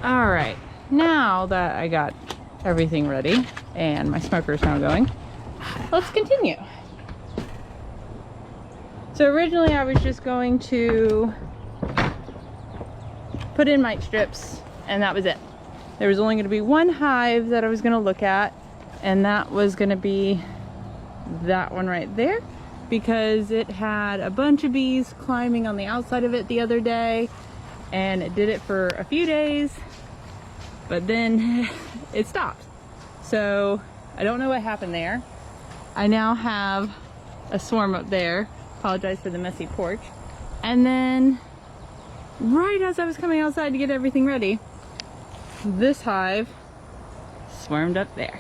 All right, now that I got everything ready and my smoker is now going, let's continue. So originally I was just going to put in mite strips and that was it. There was only going to be one hive that I was going to look at, and that was going to be that one right there, because it had a bunch of bees climbing on the outside of it the other day, and it did it for a few days, but then it stopped. So I don't know what happened there. I now have a swarm up there. Apologize for the messy porch. And then right as I was coming outside to get everything ready, this hive swarmed up there.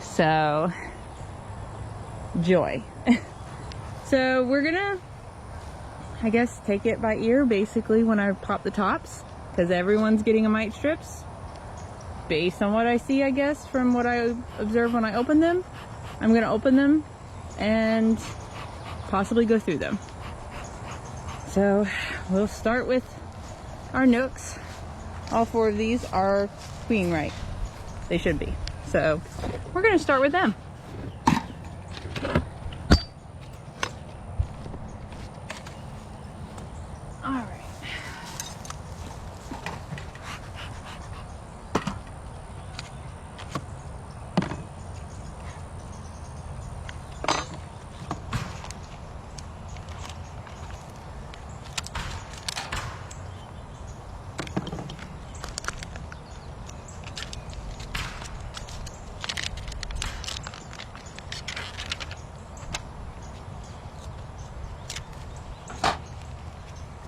So joy. So we're gonna, I guess, take it by ear basically when I pop the tops, because everyone's getting a mite strips based on what I see, I guess, from what I observe when I open them. I'm gonna open them and possibly go through them. So we'll start with our nooks. All 4 of these are queen right. They should be. So we're gonna start with them. All right.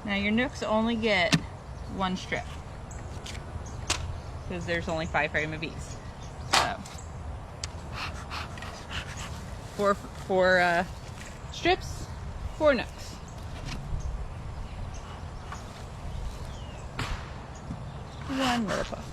Now your nooks only get 1 strip because there's only 5 frame of bees. So 4 strips, 4 nooks. One myrtle puff.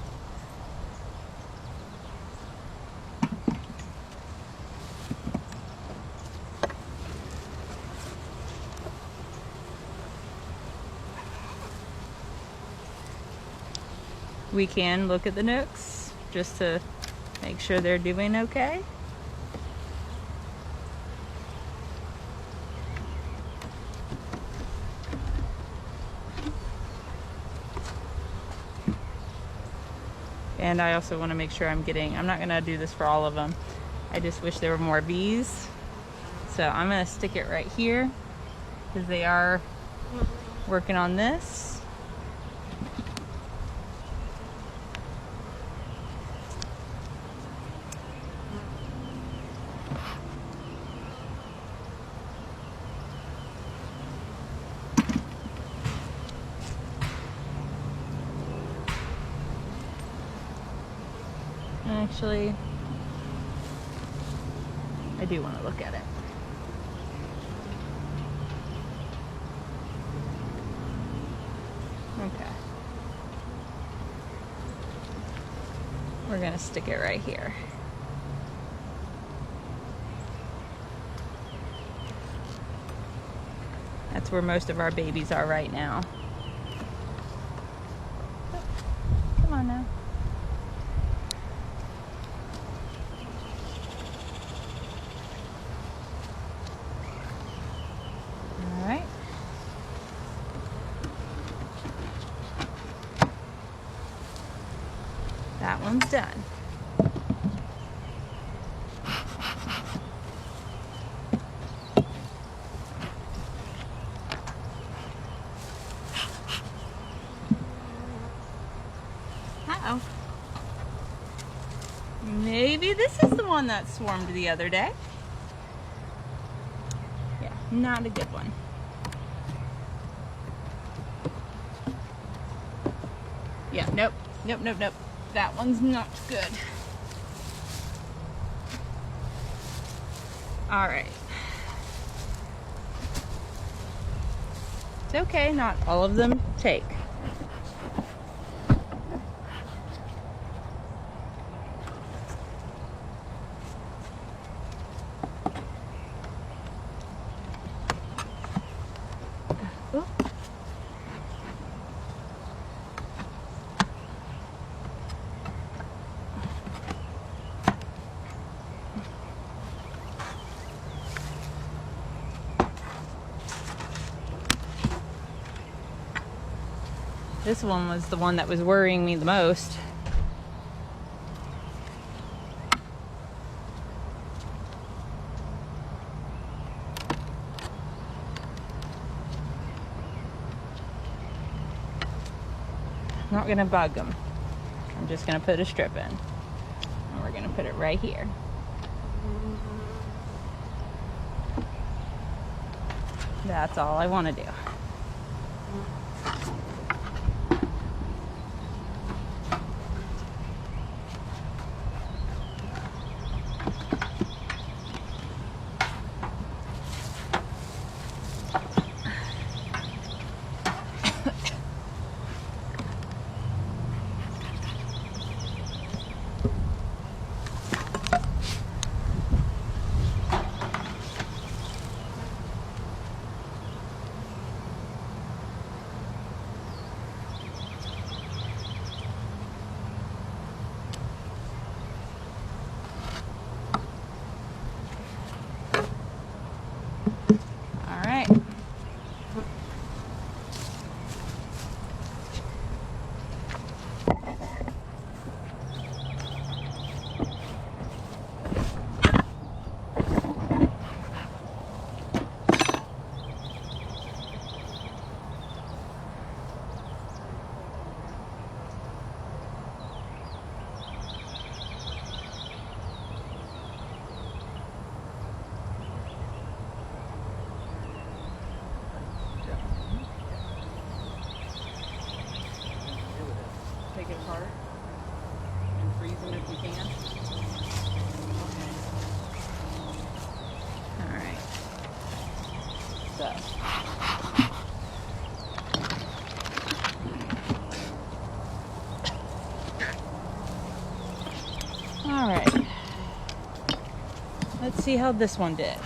We can look at the nooks just to make sure they're doing okay. And I also want to make sure I'm not going to do this for all of them. I just wish there were more bees. So I'm going to stick it right here because they are working on this. Actually, I do want to look at it. Okay. We're going to stick it right here. That's where most of our babies are right now. Come on now. That one's done. Uh-oh. Maybe this is the one that swarmed the other day. Yeah, not a good one. Yeah, nope. Nope. That one's not good. All right. It's okay, not all of them take. This one was the one that was worrying me the most. I'm not gonna bug them. I'm just gonna put a strip in. And we're gonna put it right here. That's all I want to do. All right. Take it apart and freeze them if we can. All right. So. All right. Let's see how this one did.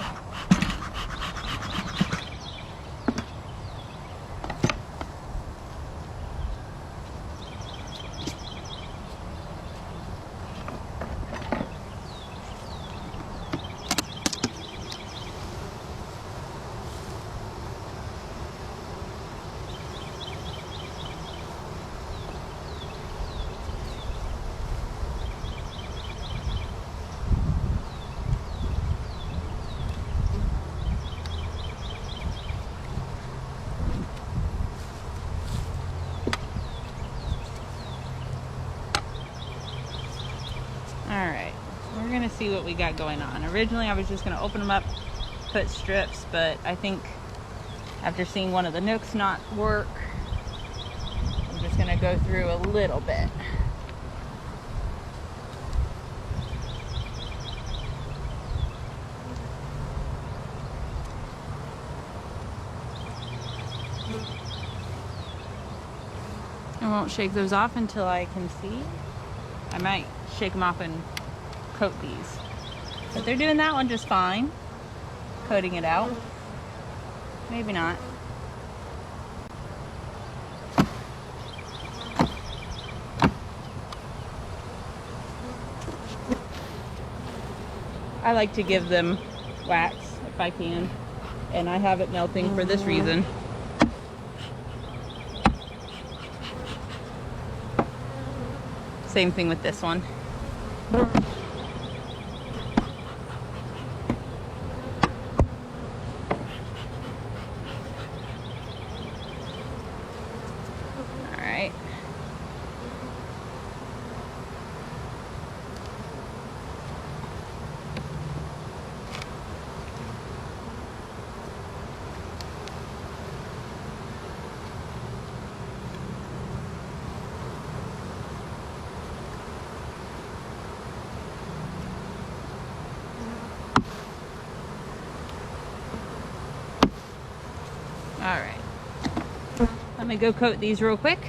Alright, we're gonna see what we got going on. Originally I was just gonna open them up, put strips, but I think after seeing one of the nooks not work, I'm just gonna go through a little bit. I won't shake those off until I can see. I might shake them off and coat these. But they're doing that one just fine. Coating it out. Maybe not. I like to give them wax if I can. And I have it melting for this reason. Same thing with this one. All right. All right, let me go coat these real quick.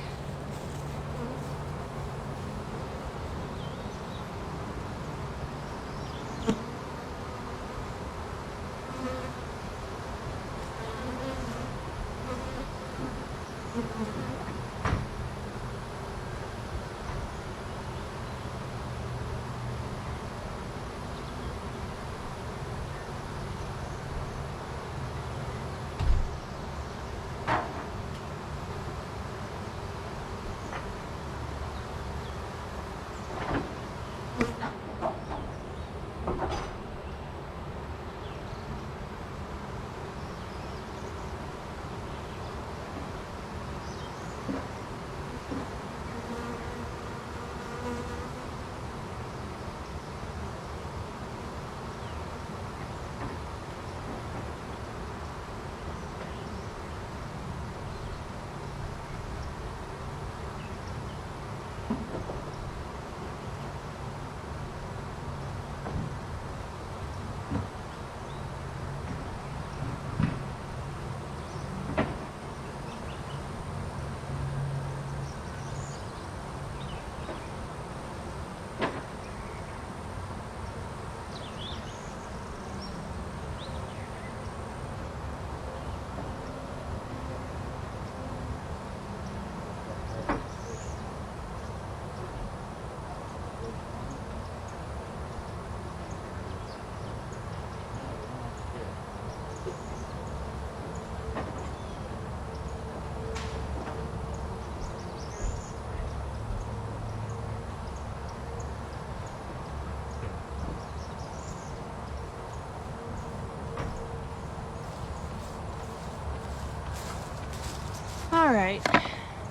right,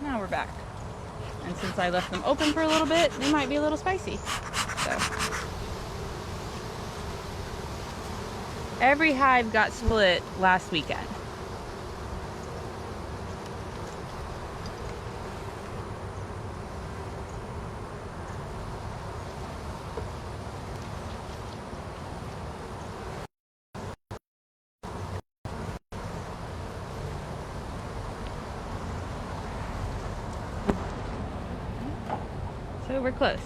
now we're back. And since I left them open for a little bit, they might be a little spicy. So every hive got split last weekend. So we're close.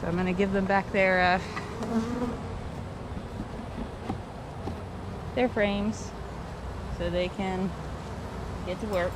So I'm gonna give them back their frames so they can get to work.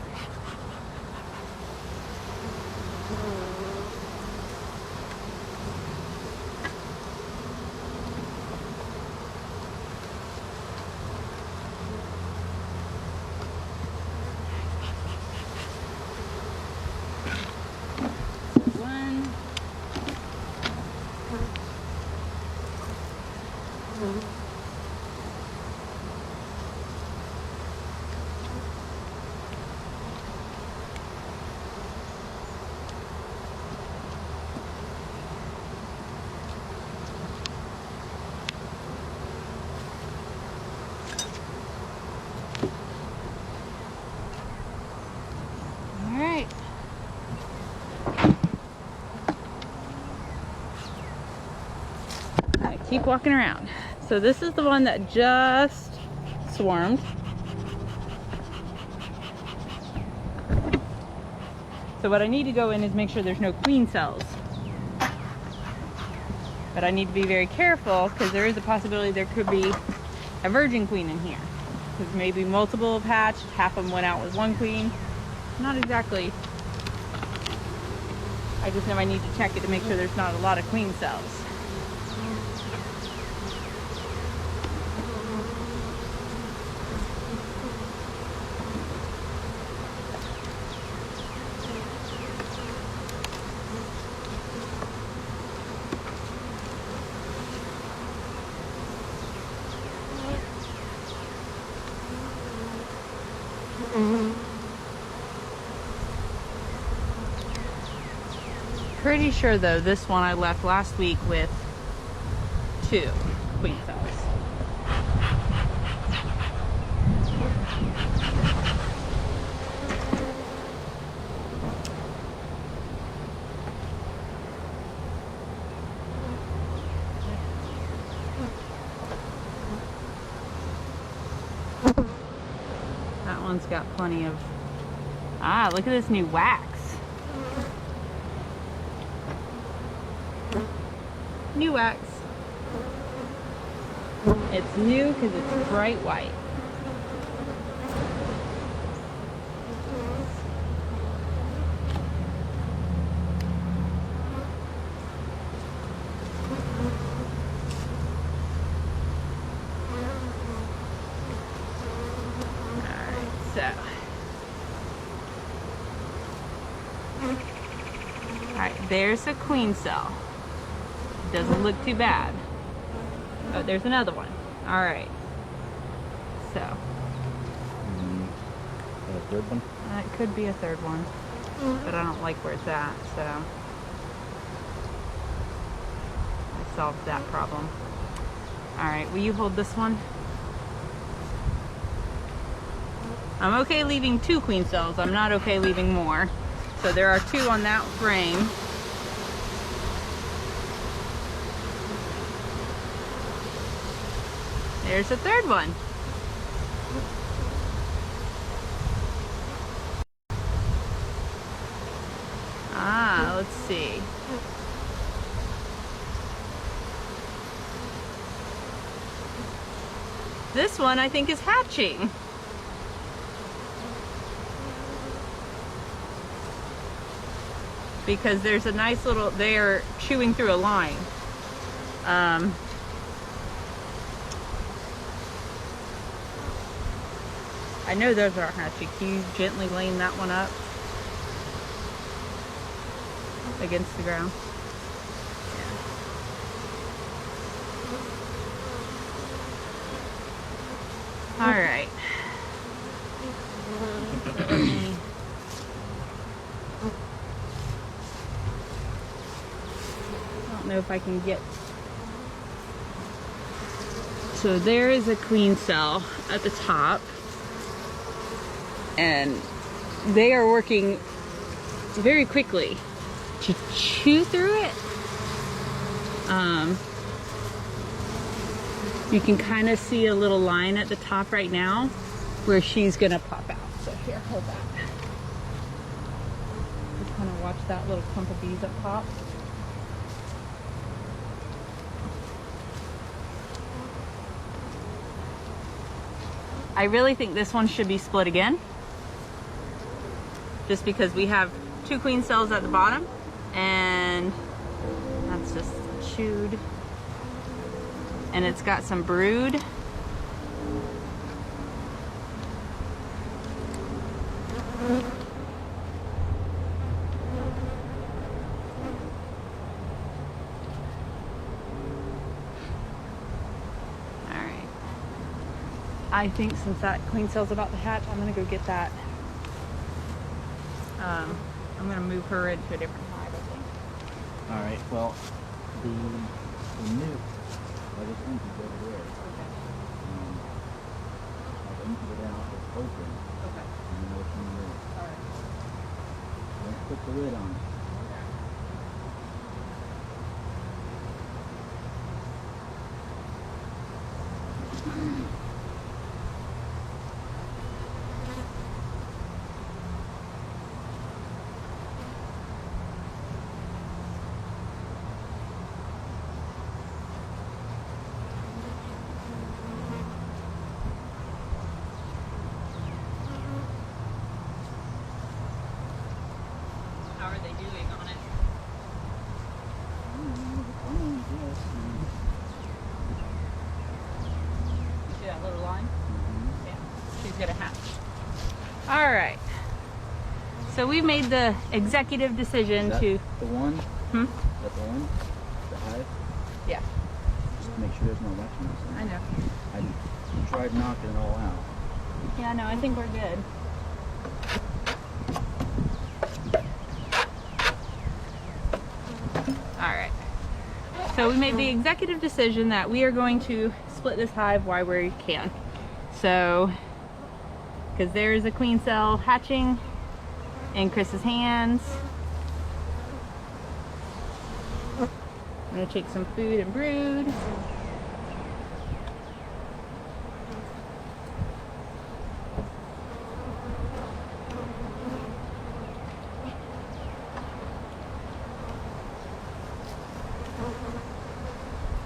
Keep walking around. So this is the one that just swarmed. So what I need to go in is make sure there's no queen cells. But I need to be very careful because there is a possibility there could be a virgin queen in here. Because maybe multiple have hatched, half of them went out with one queen. Not exactly. I just know I need to check it to make sure there's not a lot of queen cells. Pretty sure though this one I left last week with 2 queen cells. That one's got plenty of... Ah, look at this new wax. New wax. It's new because it's bright white. Alright, there's a queen cell. Doesn't look too bad. Oh, there's another one. Alright. So. A third one? It could be a third one. But I don't like where it's at, so. I solved that problem. Alright, will you hold this one? I'm okay leaving 2 queen cells. I'm not okay leaving more. So there are 2 on that frame. There's a third one. Ah, let's see. This one I think is hatching. Because there's a nice little, they are chewing through a line. I know those are hatching. Can you gently lean that one up against the ground? Yeah. All right. know if I can get. So there is a queen cell at the top, and they are working very quickly to chew through it. You can kind of see a little line at the top right now where she's gonna pop out. So here, hold that. Just kind of watch that little clump of bees up top. I really think this one should be split again, just because we have 2 queen cells at the bottom, and that's just chewed, and it's got some brood. I think since that queen cell's about to hatch, I'm gonna go get that. I'm gonna move her into a different hive, I think. All right. Well, the nuke, I just think it's over there. Okay. I've emptied it out. It's open. Okay. And you know what's in there. All right. Don't put the lid on it. How are they doing on it? You see that little line? Yeah. She's gonna hatch. All right. So we made the executive decision Is that to. the one? Hmm? Is that the one? The hive? Yeah. Just to make sure there's no elections. I know. I tried knocking it all out. Yeah, no, I think we're good. All right. So we made the executive decision that we are going to split this hive while we can. So, because there is a queen cell hatching in Chris's hands. I'm gonna take some food and brood.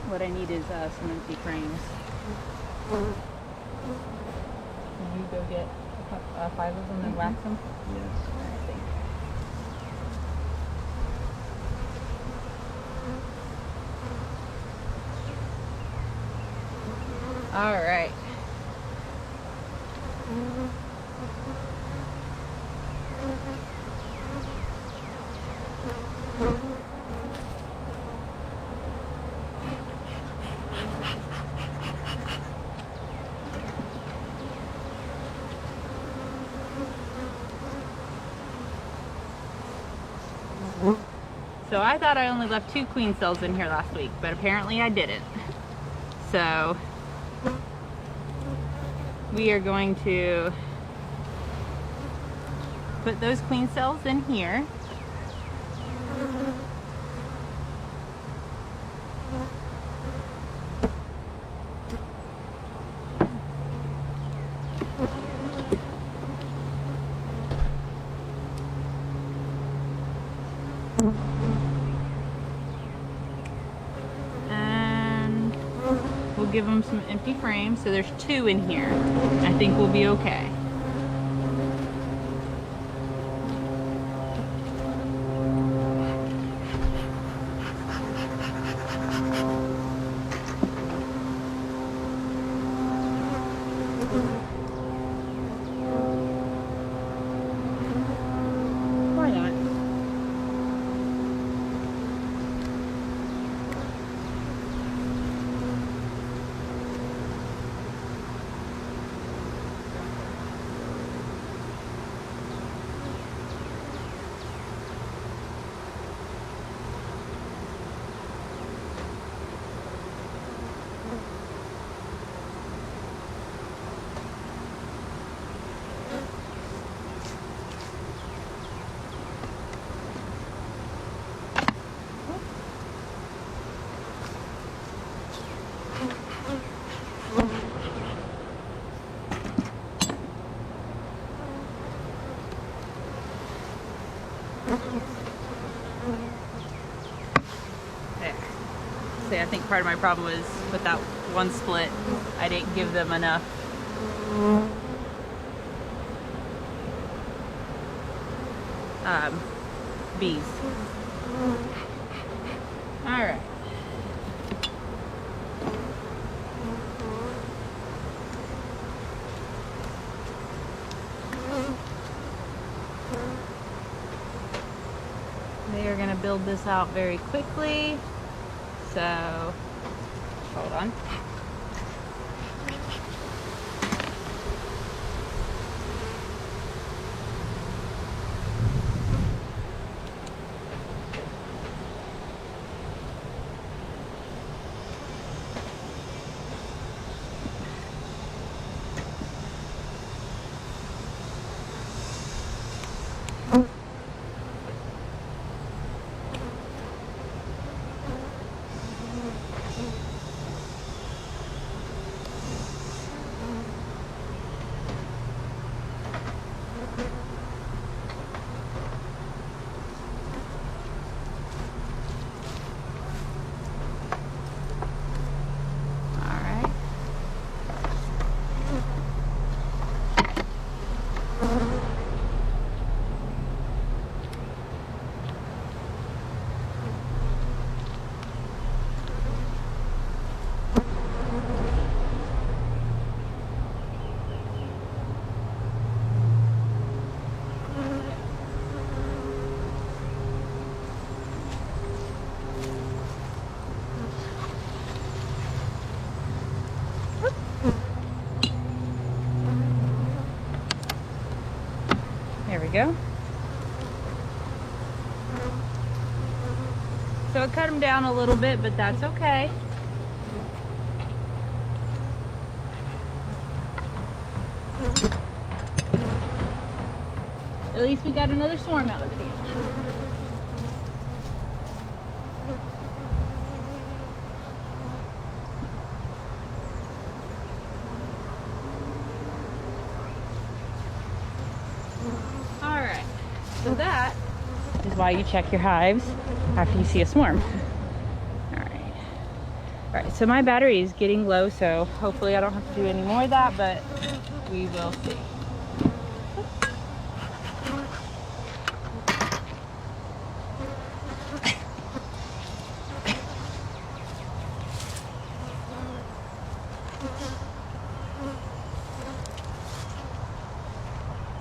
What I need is some empty frames. Can you go get 5 of them and wax them? Yes. Alright, thank you. Alright. So I thought I only left 2 queen cells in here last week, but apparently I didn't. So we are going to put those queen cells in here. And we'll give them some empty frames. So there's 2 in here. I think we'll be okay. Why not? There. See, I think part of my problem was with that one split, I didn't give them enough bees. All right. They are going to build this out very quickly. So, hold on. There we go. So it cut them down a little bit, but that's okay. At least we got another swarm out of the deal. Alright, so that is why you check your hives after you see a swarm. Alright, so my battery is getting low, so hopefully I don't have to do any more of that, but we will see.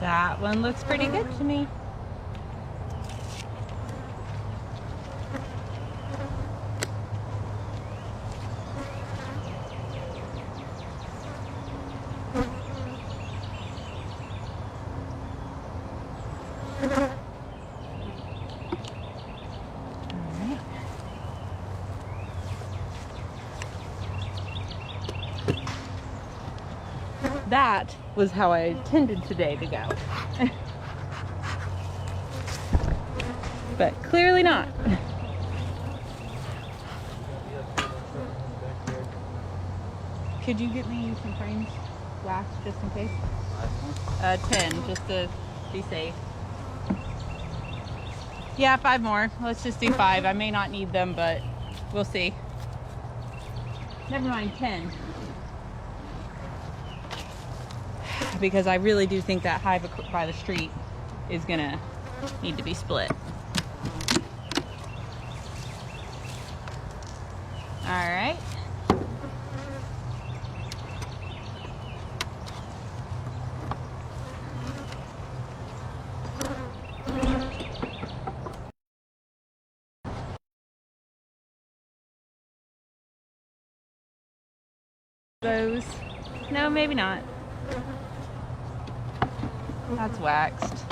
That one looks pretty good to me. That was how I intended today to go. But clearly not. Could you get me some frames wax just in case? 10, just to be safe. Yeah, 5 more. Let's just do 5. I may not need them, but we'll see. Never mind, 10. Because I really do think that hive by the street is gonna need to be split. All right. Those. No, maybe not. That's waxed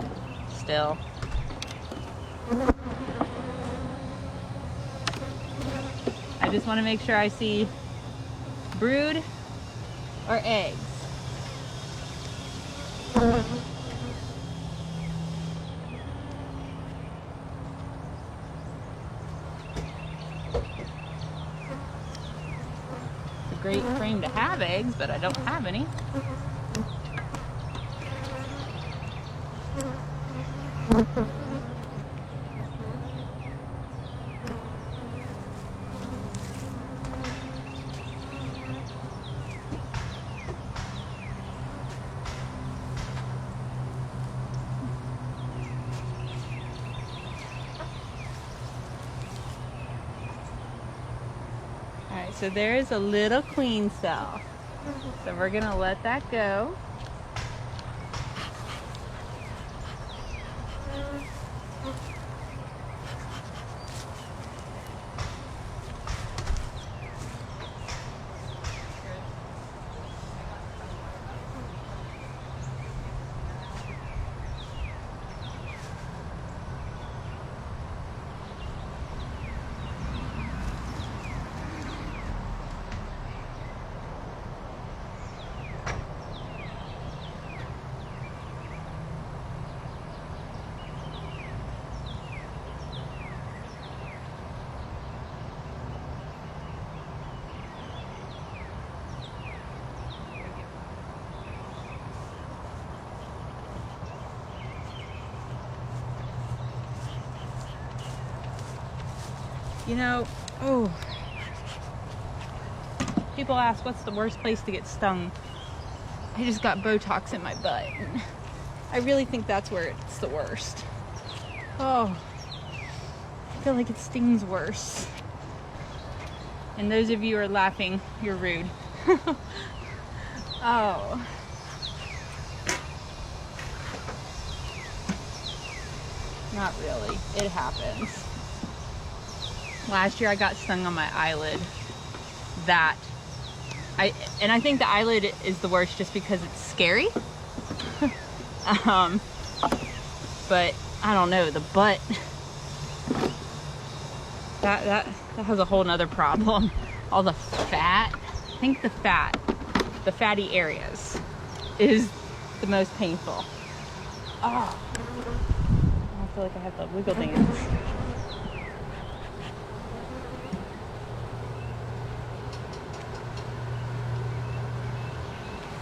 still. I just want to make sure I see brood or eggs. It's a great frame to have eggs, but I don't have any. so there's a little queen cell. So we're gonna let that go. You know, oh, people ask what's the worst place to get stung. I just got Botox in my butt. I really think that's where it's the worst. Oh, I feel like it stings worse. And those of you who are laughing, you're rude. Oh. Not really, it happens. Last year I got stung on my eyelid. And I think the eyelid is the worst just because it's scary. But I don't know, the butt, that has a whole nother problem. All the fat, I think the fatty areas is the most painful. Oh, I feel like I have to wiggle dance.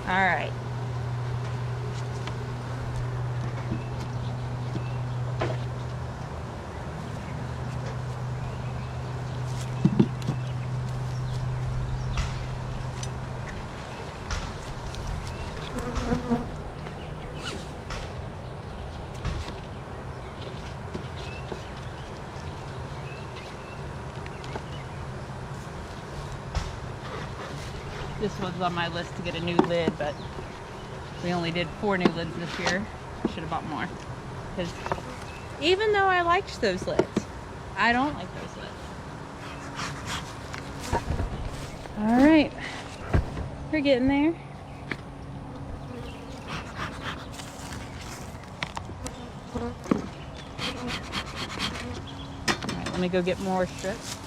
All right. This was on my list to get a new lid, but we only did 4 new lids this year. I should have bought more. Because even though I liked those lids, I don't like those lids. All right, we're getting there. All right, let me go get more strips.